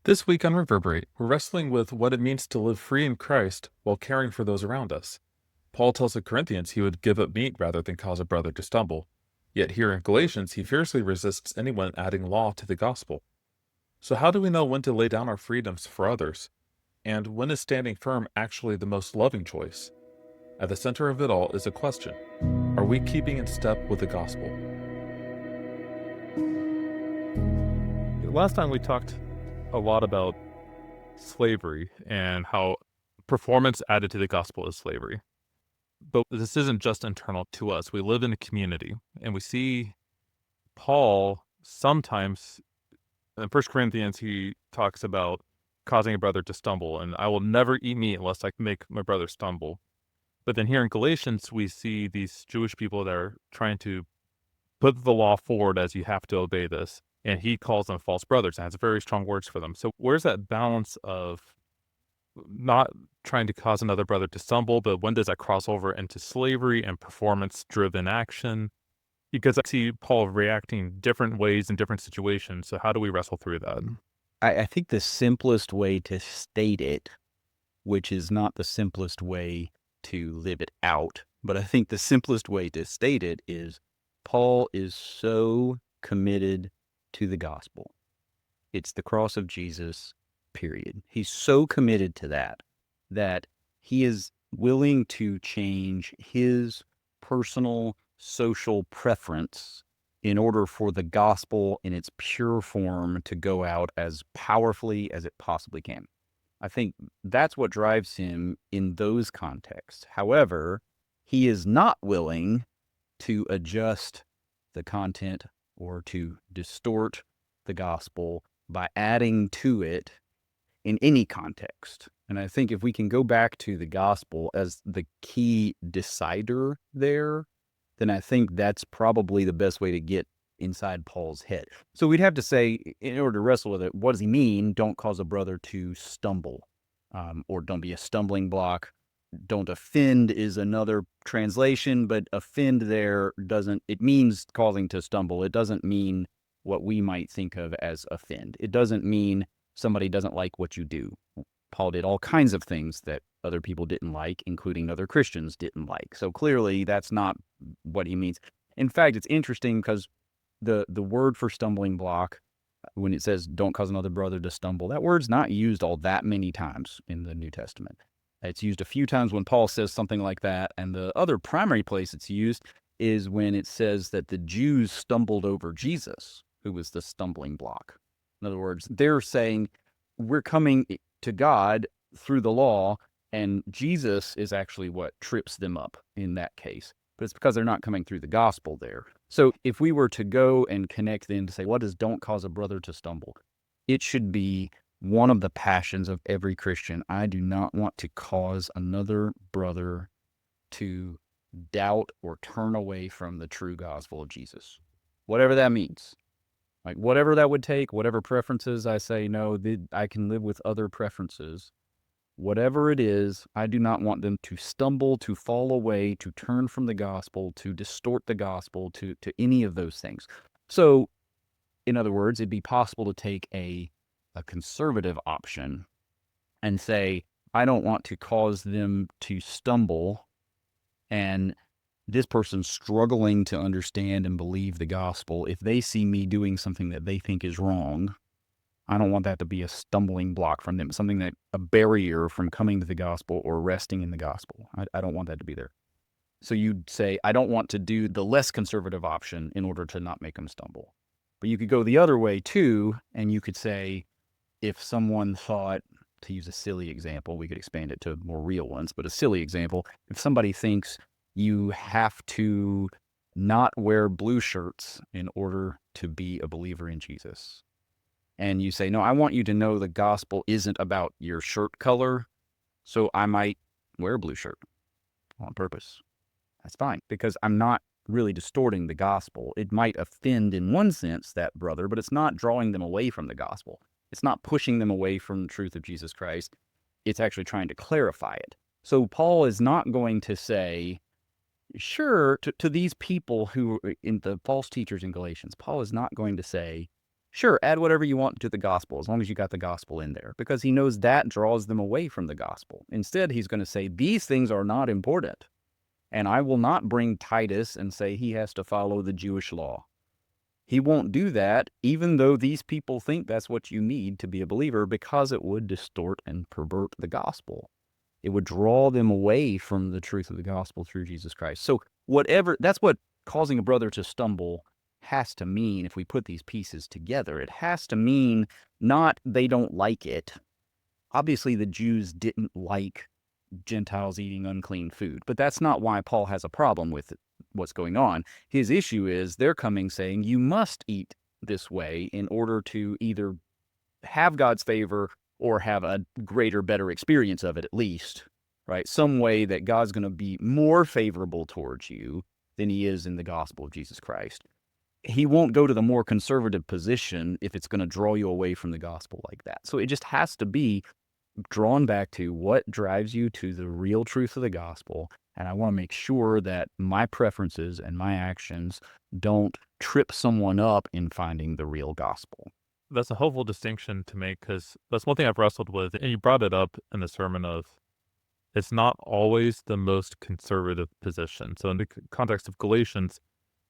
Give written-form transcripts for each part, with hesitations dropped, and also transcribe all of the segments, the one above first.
This week on Reverberate, we're wrestling with what it means to live free in Christ while caring for those around us. Paul tells the Corinthians he would give up meat rather than cause a brother to stumble. Yet here in Galatians, he fiercely resists anyone adding law to the gospel. So, how do we know when to lay down our freedoms for others? And when is standing firm actually the most loving choice? At the center of it all is a question: are we keeping in step with the gospel? Last time we talked a lot about slavery and how performance added to the gospel is slavery. But this isn't just internal to us. We live in a community, and we see Paul sometimes in 1 Corinthians, he talks about causing a brother to stumble, and I will never eat meat unless I make my brother stumble. But then here in Galatians, we see these Jewish people that are trying to put the law forward as you have to obey this. And he calls them false brothers and has very strong words for them. So where's that balance of not trying to cause another brother to stumble, but when does that cross over into slavery and performance-driven action? Because I see Paul reacting different ways in different situations. So how do we wrestle through that? I think the simplest way to state it, which is not the simplest way to live it out, but I think the simplest way to state it is Paul is so committed to the gospel. It's the cross of Jesus, period. He's so committed to that he is willing to change his personal social preference in order for the gospel in its pure form to go out as powerfully as it possibly can. I think that's what drives him in those contexts. However, he is not willing to adjust the content or to distort the gospel by adding to it in any context. And I think if we can go back to the gospel as the key decider there, then I think that's probably the best way to get inside Paul's head. So we'd have to say, in order to wrestle with it, what does he mean? Don't cause a brother to stumble, or don't be a stumbling block. Don't offend is another translation, but offend there it means causing to stumble. It doesn't mean what we might think of as offend. It doesn't mean somebody doesn't like what you do. Paul did all kinds of things that other people didn't like, including other Christians didn't like. So clearly that's not what he means. In fact, it's interesting because the word for stumbling block, when it says don't cause another brother to stumble, that word's not used all that many times in the New Testament. It's used a few times when Paul says something like that, and the other primary place it's used is when it says that the Jews stumbled over Jesus, who was the stumbling block. In other words, they're saying, we're coming to God through the law, and Jesus is actually what trips them up in that case. But it's because they're not coming through the gospel there. So if we were to go and connect then to say, what does don't cause a brother to stumble? It should be one of the passions of every Christian. I do not want to cause another brother to doubt or turn away from the true gospel of Jesus, whatever that means. Like whatever that would take, whatever preferences I say, no, I can live with other preferences. Whatever it is, I do not want them to stumble, to fall away, to turn from the gospel, to distort the gospel, to any of those things. So, in other words, it'd be possible to take a conservative option and say, I don't want to cause them to stumble, and this person's struggling to understand and believe the gospel. If they see me doing something that they think is wrong, I don't want that to be a stumbling block from them, a barrier from coming to the gospel or resting in the gospel. I don't want that to be there. So you'd say, I don't want to do the less conservative option in order to not make them stumble. But you could go the other way too, and you could say, if someone thought, to use a silly example, we could expand it to more real ones, but a silly example, if somebody thinks you have to not wear blue shirts in order to be a believer in Jesus, and you say, no, I want you to know the gospel isn't about your shirt color, so I might wear a blue shirt on purpose. That's fine, because I'm not really distorting the gospel. It might offend in one sense that brother, but it's not drawing them away from the gospel. It's not pushing them away from the truth of Jesus Christ. It's actually trying to clarify it. So Paul is not going to say, sure, to these people who in the false teachers in Galatians, Paul is not going to say, Sure, add whatever you want to the gospel, as long as you got the gospel in there, because he knows that draws them away from the gospel. Instead, he's going to say, these things are not important. And I will not bring Titus and say he has to follow the Jewish law. He won't do that, even though these people think that's what you need to be a believer, because it would distort and pervert the gospel. It would draw them away from the truth of the gospel through Jesus Christ. So that's what causing a brother to stumble has to mean. If we put these pieces together, it has to mean not they don't like it. Obviously, the Jews didn't like Gentiles eating unclean food, but that's not why Paul has a problem with what's going on. His issue is they're coming saying you must eat this way in order to either have God's favor or have a greater, better experience of it, at least, right? Some way that God's going to be more favorable towards you than he is in the gospel of Jesus Christ. He won't go to the more conservative position if it's going to draw you away from the gospel like that. So it just has to be drawn back to what drives you to the real truth of the gospel. And I want to make sure that my preferences and my actions don't trip someone up in finding the real gospel. That's a helpful distinction to make, because that's one thing I've wrestled with, and you brought it up in the sermon of it's not always the most conservative position. So in the context of Galatians,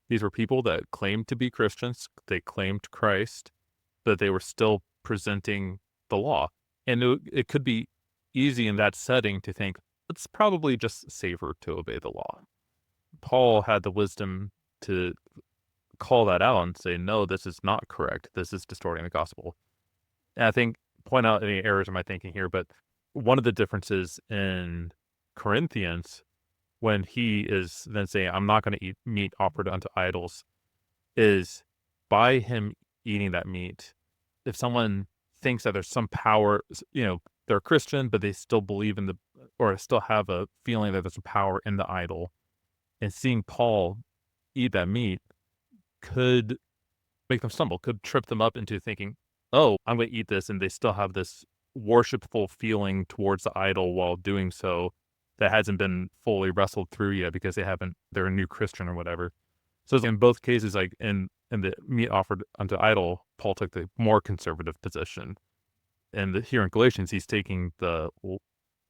these were people that claimed to be Christians, they claimed Christ, but they were still presenting the law. And it could be easy in that setting to think, it's probably just safer to obey the law. Paul had the wisdom to call that out and say, no, this is not correct. This is distorting the gospel. And I think, point out any errors in my thinking here, but one of the differences in Corinthians, when he is then saying, I'm not going to eat meat offered unto idols, is by him eating that meat, if someone thinks that there's some power, they're Christian, but they still believe or still have a feeling that there's a power in the idol, and seeing Paul eat that meat could make them stumble, could trip them up into thinking, oh, I'm going to eat this, and they still have this worshipful feeling towards the idol while doing so that hasn't been fully wrestled through yet because they're a new Christian or whatever. So in both cases, like in the meat offered unto idol, Paul took the more conservative position. And here in Galatians, he's taking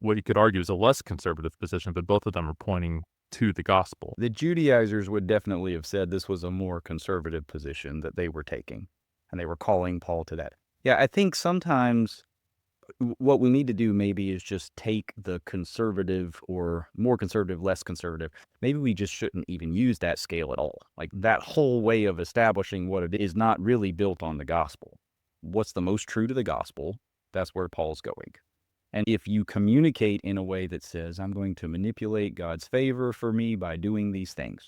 what you could argue is a less conservative position, but both of them are pointing to the gospel. The Judaizers would definitely have said this was a more conservative position that they were taking, and they were calling Paul to that. Yeah, I think sometimes what we need to do maybe is just take the conservative or more conservative, less conservative. Maybe we just shouldn't even use that scale at all. Like that whole way of establishing what it is not really built on the gospel. What's the most true to the gospel? That's where Paul's going. And if you communicate in a way that says, I'm going to manipulate God's favor for me by doing these things,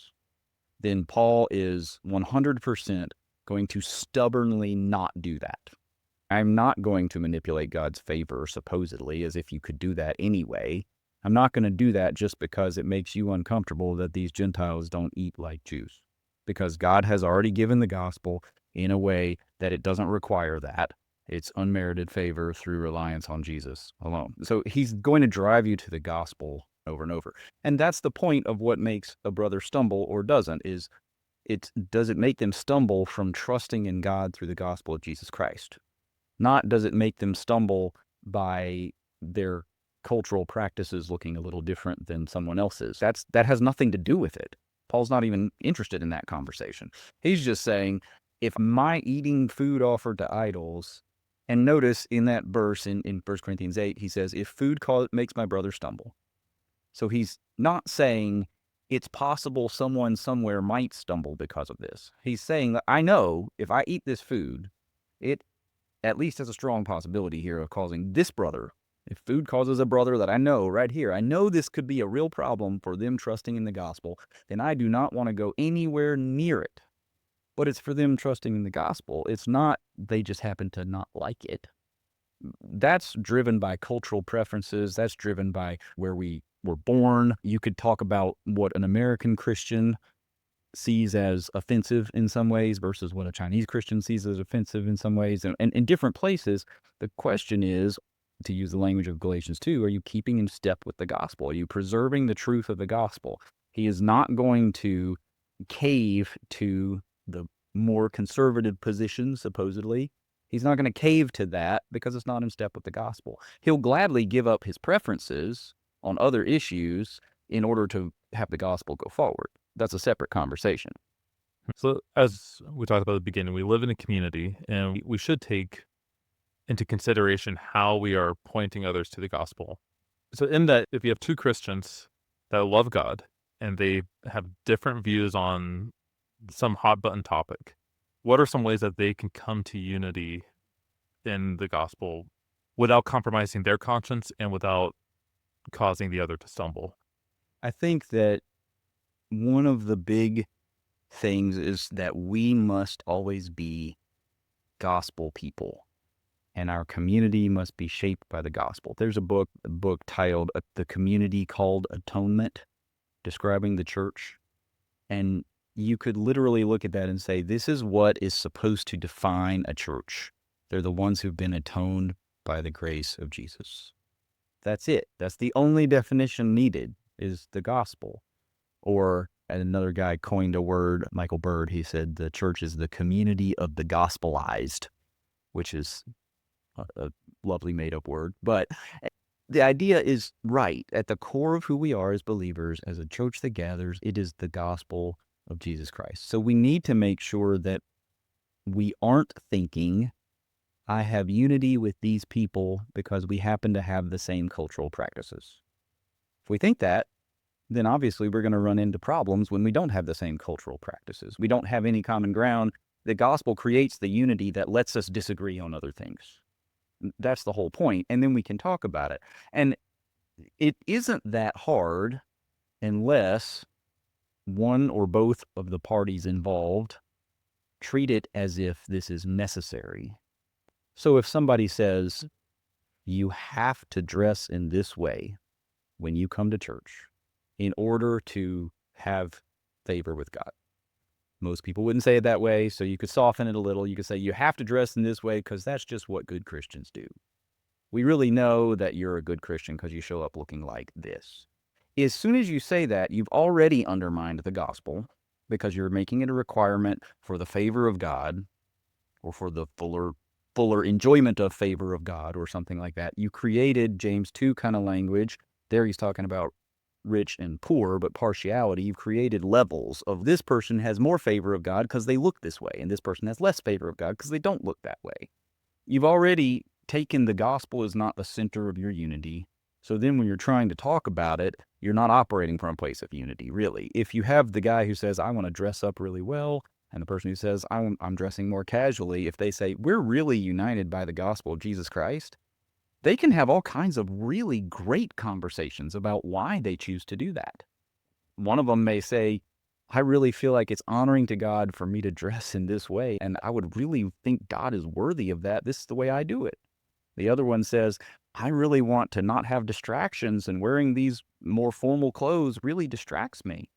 then Paul is 100% going to stubbornly not do that. I'm not going to manipulate God's favor, supposedly, as if you could do that anyway. I'm not going to do that just because it makes you uncomfortable that these Gentiles don't eat like Jews. Because God has already given the gospel in a way that it doesn't require that. It's unmerited favor through reliance on Jesus alone. So he's going to drive you to the gospel over and over. And that's the point of what makes a brother stumble or doesn't, is does it make them stumble from trusting in God through the gospel of Jesus Christ? Not does it make them stumble by their cultural practices looking a little different than someone else's. That has nothing to do with it. Paul's not even interested in that conversation. He's just saying, if my eating food offered to idols, and notice in that verse in 1 Corinthians 8, he says, if food makes my brother stumble. So he's not saying it's possible someone somewhere might stumble because of this. He's saying that I know if I eat this food, it at least has a strong possibility here of causing this brother. If food causes a brother that I know right here, I know this could be a real problem for them trusting in the gospel, then I do not want to go anywhere near it. But it's for them trusting in the gospel. It's not they just happen to not like it. That's driven by cultural preferences. That's driven by where we were born. You could talk about what an American Christian sees as offensive in some ways versus what a Chinese Christian sees as offensive in some ways. And in different places, the question is, to use the language of Galatians 2, are you keeping in step with the gospel? Are you preserving the truth of the gospel? He is not going to cave to the more conservative position, supposedly. He's not going to cave to that because it's not in step with the gospel. He'll gladly give up his preferences on other issues in order to have the gospel go forward. That's a separate conversation. So as we talked about at the beginning, we live in a community, and we should take into consideration how we are pointing others to the gospel. So in that, if you have two Christians that love God and they have different views on some hot button topic, what are some ways that they can come to unity in the gospel without compromising their conscience and without causing the other to stumble? I think that one of the big things is that we must always be gospel people, and our community must be shaped by the gospel. There's a book titled The Community Called Atonement, describing the church. And you could literally look at that and say, this is what is supposed to define a church. They're the ones who've been atoned by the grace of Jesus. That's it. That's the only definition needed, is the gospel. Or another guy coined a word, Michael Bird, he said the church is the community of the gospelized, which is a lovely made-up word. But the idea is right. At the core of who we are as believers, as a church that gathers, it is the gospel of Jesus Christ. So we need to make sure that we aren't thinking, I have unity with these people because we happen to have the same cultural practices. If we think that, then obviously we're going to run into problems when we don't have the same cultural practices. We don't have any common ground. The gospel creates the unity that lets us disagree on other things. That's the whole point. And then we can talk about it. And it isn't that hard unless one or both of the parties involved treat it as if this is necessary. So if somebody says, you have to dress in this way when you come to church in order to have favor with God. Most people wouldn't say it that way, so you could soften it a little. You could say, you have to dress in this way because that's just what good Christians do. We really know that you're a good Christian because you show up looking like this. As soon as you say that, you've already undermined the gospel because you're making it a requirement for the favor of God or for the fuller enjoyment of favor of God or something like that. You created James 2 kind of language. There he's talking about rich and poor, but partiality. You've created levels of this person has more favor of God because they look this way, and this person has less favor of God because they don't look that way. You've already taken the gospel as not the center of your unity. So then when you're trying to talk about it, you're not operating from a place of unity, really. If you have the guy who says, I want to dress up really well, and the person who says, I'm dressing more casually, if they say, we're really united by the gospel of Jesus Christ, they can have all kinds of really great conversations about why they choose to do that. One of them may say, I really feel like it's honoring to God for me to dress in this way, and I would really think God is worthy of that. This is the way I do it. The other one says, I really want to not have distractions, and wearing these more formal clothes really distracts me.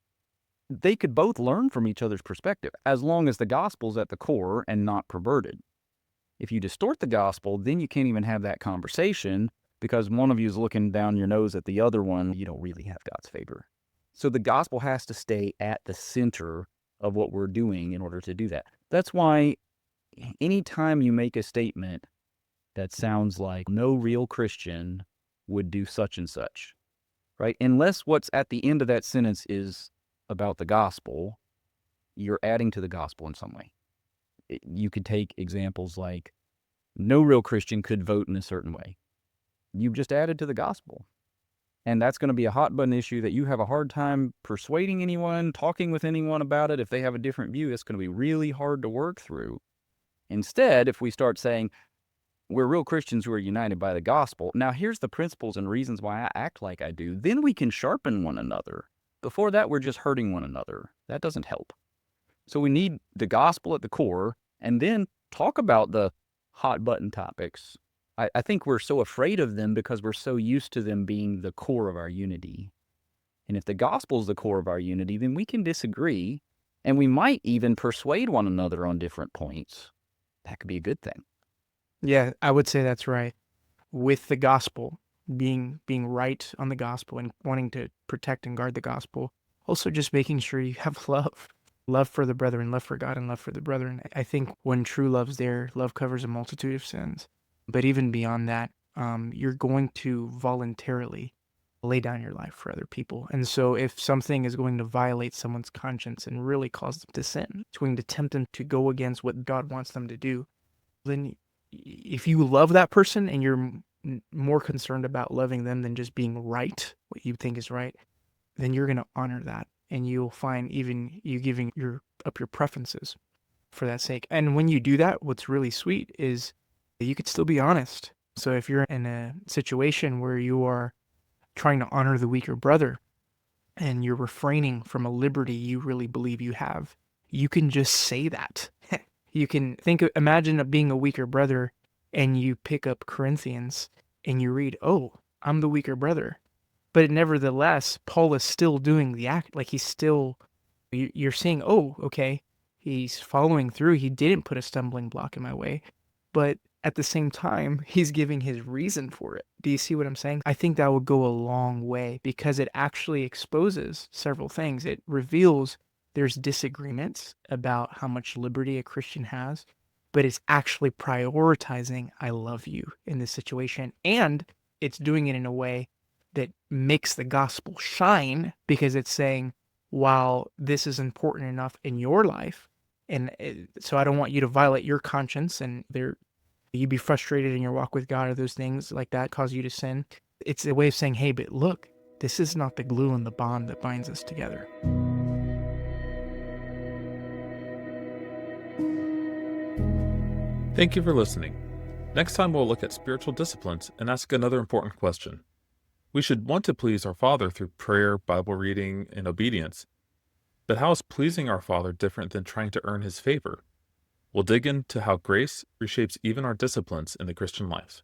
They could both learn from each other's perspective, as long as the gospel's at the core and not perverted. If you distort the gospel, then you can't even have that conversation because one of you is looking down your nose at the other one. You don't really have God's favor. So the gospel has to stay at the center of what we're doing in order to do that. That's why anytime you make a statement that sounds like no real Christian would do such and such, right? Unless what's at the end of that sentence is about the gospel, you're adding to the gospel in some way. You could take examples like no real Christian could vote in a certain way. You've just added to the gospel. And that's going to be a hot button issue that you have a hard time persuading anyone, talking with anyone about it. If they have a different view, it's going to be really hard to work through. Instead, if we start saying, we're real Christians who are united by the gospel, now here's the principles and reasons why I act like I do, then we can sharpen one another. Before that, we're just hurting one another. That doesn't help. So we need the gospel at the core, and then talk about the hot button topics. I think we're so afraid of them because we're so used to them being the core of our unity. And if the gospel is the core of our unity, then we can disagree, and we might even persuade one another on different points. That could be a good thing. Yeah, I would say that's right. With the gospel, being right on the gospel and wanting to protect and guard the gospel, also just making sure you have love. love for the brethren, love for God, and love for the brethren. I think when true love's there, love covers a multitude of sins. But even beyond that, you're going to voluntarily lay down your life for other people. And so if something is going to violate someone's conscience and really cause them to sin, it's going to tempt them to go against what God wants them to do, then if you love that person and you're more concerned about loving them than just being right, what you think is right, then you're going to honor that. And you'll find even you giving up your preferences for that sake. And when you do that, what's really sweet is you could still be honest. So if you're in a situation where you are trying to honor the weaker brother and you're refraining from a liberty you really believe you have, you can just say that. You can imagine being a weaker brother and you pick up Corinthians and you read, oh, I'm the weaker brother. But nevertheless, Paul is still doing the act. Like you're saying, oh, okay, he's following through. He didn't put a stumbling block in my way. But at the same time, he's giving his reason for it. Do you see what I'm saying? I think that would go a long way because it actually exposes several things. It reveals there's disagreements about how much liberty a Christian has, but it's actually prioritizing, I love you in this situation. And it's doing it in a way that makes the gospel shine because it's saying, while this is important enough in your life, so I don't want you to violate your conscience and you be frustrated in your walk with God or those things like that cause you to sin. It's a way of saying, hey, but look, this is not the glue and the bond that binds us together. Thank you for listening. Next time we'll look at spiritual disciplines and ask another important question. We should want to please our Father through prayer, Bible reading, and obedience. But how is pleasing our Father different than trying to earn His favor? We'll dig into how grace reshapes even our disciplines in the Christian life.